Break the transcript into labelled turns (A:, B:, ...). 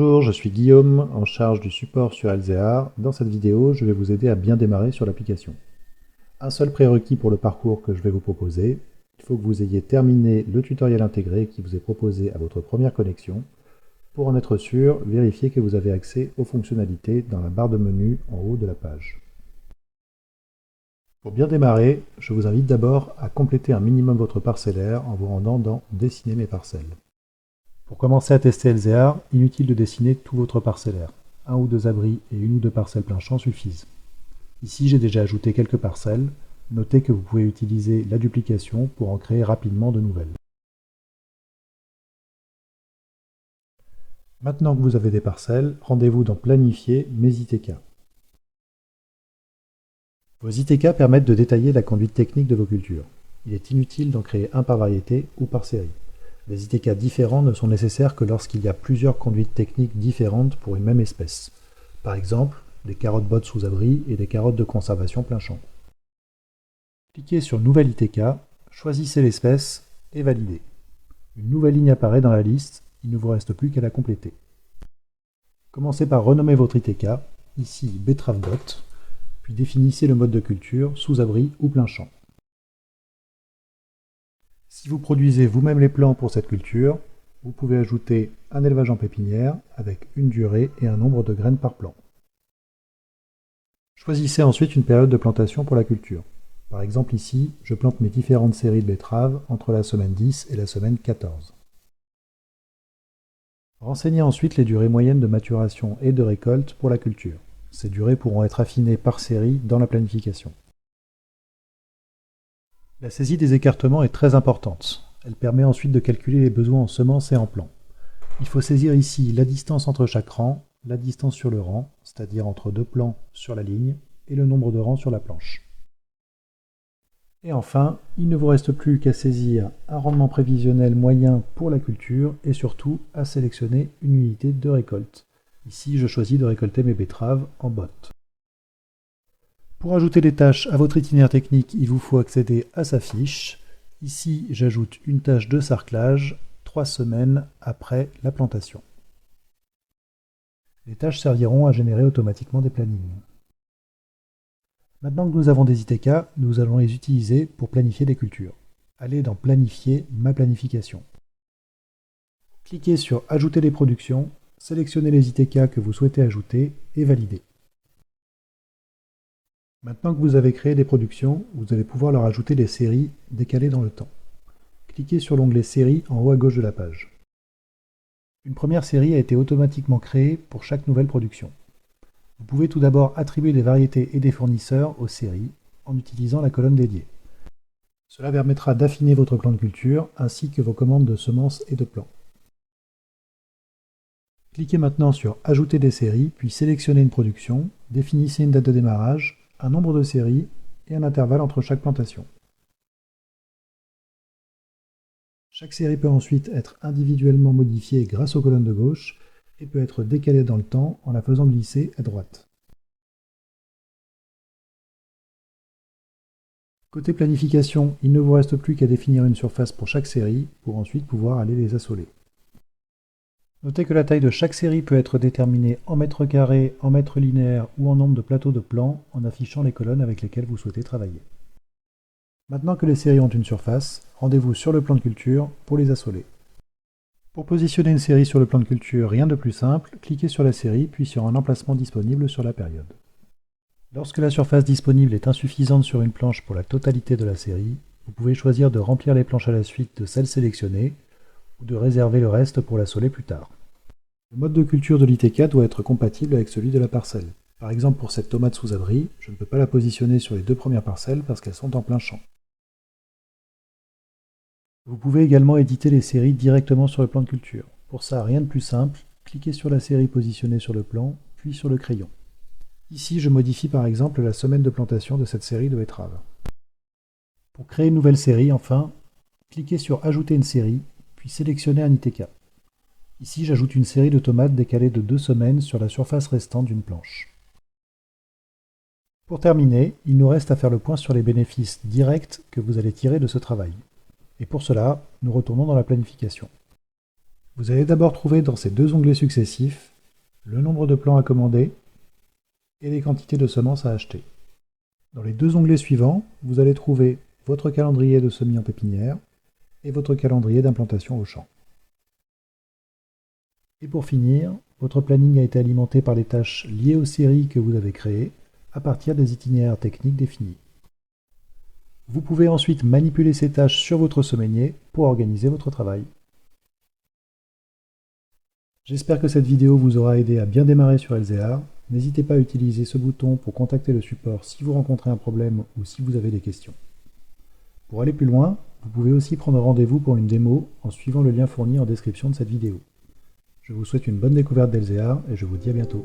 A: Bonjour, je suis Guillaume, en charge du support sur Elzéar. Dans cette vidéo, je vais vous aider à bien démarrer sur l'application. Un seul prérequis pour le parcours que je vais vous proposer, il faut que vous ayez terminé le tutoriel intégré qui vous est proposé à votre première connexion. Pour en être sûr, vérifiez que vous avez accès aux fonctionnalités dans la barre de menu en haut de la page. Pour bien démarrer, je vous invite d'abord à compléter un minimum votre parcellaire en vous rendant dans Dessiner mes parcelles. Pour commencer à tester Elzéar, inutile de dessiner tout votre parcellaire. Un ou deux abris et une ou deux parcelles plein champ suffisent. Ici, j'ai déjà ajouté quelques parcelles. Notez que vous pouvez utiliser la duplication pour en créer rapidement de nouvelles. Maintenant que vous avez des parcelles, rendez-vous dans Planifier mes ITK. Vos ITK permettent de détailler la conduite technique de vos cultures. Il est inutile d'en créer un par variété ou par série. Les ITK différents ne sont nécessaires que lorsqu'il y a plusieurs conduites techniques différentes pour une même espèce. Par exemple, des carottes bottes sous abri et des carottes de conservation plein champ. Cliquez sur Nouvelle ITK, choisissez l'espèce et validez. Une nouvelle ligne apparaît dans la liste, il ne vous reste plus qu'à la compléter. Commencez par renommer votre ITK, ici betterave botte, puis définissez le mode de culture, sous abri ou plein champ. Si vous produisez vous-même les plants pour cette culture, vous pouvez ajouter un élevage en pépinière avec une durée et un nombre de graines par plant. Choisissez ensuite une période de plantation pour la culture. Par exemple ici, je plante mes différentes séries de betteraves entre la semaine 10 et la semaine 14. Renseignez ensuite les durées moyennes de maturation et de récolte pour la culture. Ces durées pourront être affinées par série dans la planification. La saisie des écartements est très importante. Elle permet ensuite de calculer les besoins en semences et en plants. Il faut saisir ici la distance entre chaque rang, la distance sur le rang, c'est-à-dire entre deux plants sur la ligne, et le nombre de rangs sur la planche. Et enfin, il ne vous reste plus qu'à saisir un rendement prévisionnel moyen pour la culture et surtout à sélectionner une unité de récolte. Ici, je choisis de récolter mes betteraves en botte. Pour ajouter des tâches à votre itinéraire technique, il vous faut accéder à sa fiche. Ici, j'ajoute une tâche de sarclage 3 semaines après la plantation. Les tâches serviront à générer automatiquement des plannings. Maintenant que nous avons des ITK, nous allons les utiliser pour planifier des cultures. Allez dans Planifier ma planification. Cliquez sur Ajouter des productions, sélectionnez les ITK que vous souhaitez ajouter et validez. Maintenant que vous avez créé des productions, vous allez pouvoir leur ajouter des séries décalées dans le temps. Cliquez sur l'onglet Séries en haut à gauche de la page. Une première série a été automatiquement créée pour chaque nouvelle production. Vous pouvez tout d'abord attribuer des variétés et des fournisseurs aux séries en utilisant la colonne dédiée. Cela permettra d'affiner votre plan de culture ainsi que vos commandes de semences et de plants. Cliquez maintenant sur Ajouter des séries, puis sélectionnez une production, définissez une date de démarrage, un nombre de séries et un intervalle entre chaque plantation. Chaque série peut ensuite être individuellement modifiée grâce aux colonnes de gauche et peut être décalée dans le temps en la faisant glisser à droite. Côté planification, il ne vous reste plus qu'à définir une surface pour chaque série pour ensuite pouvoir aller les assoler. Notez que la taille de chaque série peut être déterminée en mètres carrés, en mètres linéaires ou en nombre de plateaux de plans en affichant les colonnes avec lesquelles vous souhaitez travailler. Maintenant que les séries ont une surface, rendez-vous sur le plan de culture pour les assoler. Pour positionner une série sur le plan de culture, rien de plus simple, cliquez sur la série puis sur un emplacement disponible sur la période. Lorsque la surface disponible est insuffisante sur une planche pour la totalité de la série, vous pouvez choisir de remplir les planches à la suite de celles sélectionnées ou de réserver le reste pour l'assoler plus tard. Le mode de culture de l'ITK doit être compatible avec celui de la parcelle. Par exemple pour cette tomate sous abri, je ne peux pas la positionner sur les deux premières parcelles parce qu'elles sont en plein champ. Vous pouvez également éditer les séries directement sur le plan de culture. Pour ça, rien de plus simple, cliquez sur la série positionnée sur le plan, puis sur le crayon. Ici, je modifie par exemple la semaine de plantation de cette série de betteraves. Pour créer une nouvelle série, enfin, cliquez sur Ajouter une série, puis sélectionnez un ITK. Ici, j'ajoute une série de tomates décalées de 2 semaines sur la surface restante d'une planche. Pour terminer, il nous reste à faire le point sur les bénéfices directs que vous allez tirer de ce travail. Et pour cela, nous retournons dans la planification. Vous allez d'abord trouver dans ces deux onglets successifs le nombre de plants à commander et les quantités de semences à acheter. Dans les deux onglets suivants, vous allez trouver votre calendrier de semis en pépinière et votre calendrier d'implantation au champ. Et pour finir, votre planning a été alimenté par les tâches liées aux séries que vous avez créées à partir des itinéraires techniques définis. Vous pouvez ensuite manipuler ces tâches sur votre semainier pour organiser votre travail. J'espère que cette vidéo vous aura aidé à bien démarrer sur Elzéar. N'hésitez pas à utiliser ce bouton pour contacter le support si vous rencontrez un problème ou si vous avez des questions. Pour aller plus loin, vous pouvez aussi prendre rendez-vous pour une démo en suivant le lien fourni en description de cette vidéo. Je vous souhaite une bonne découverte d'Elzéar et je vous dis à bientôt.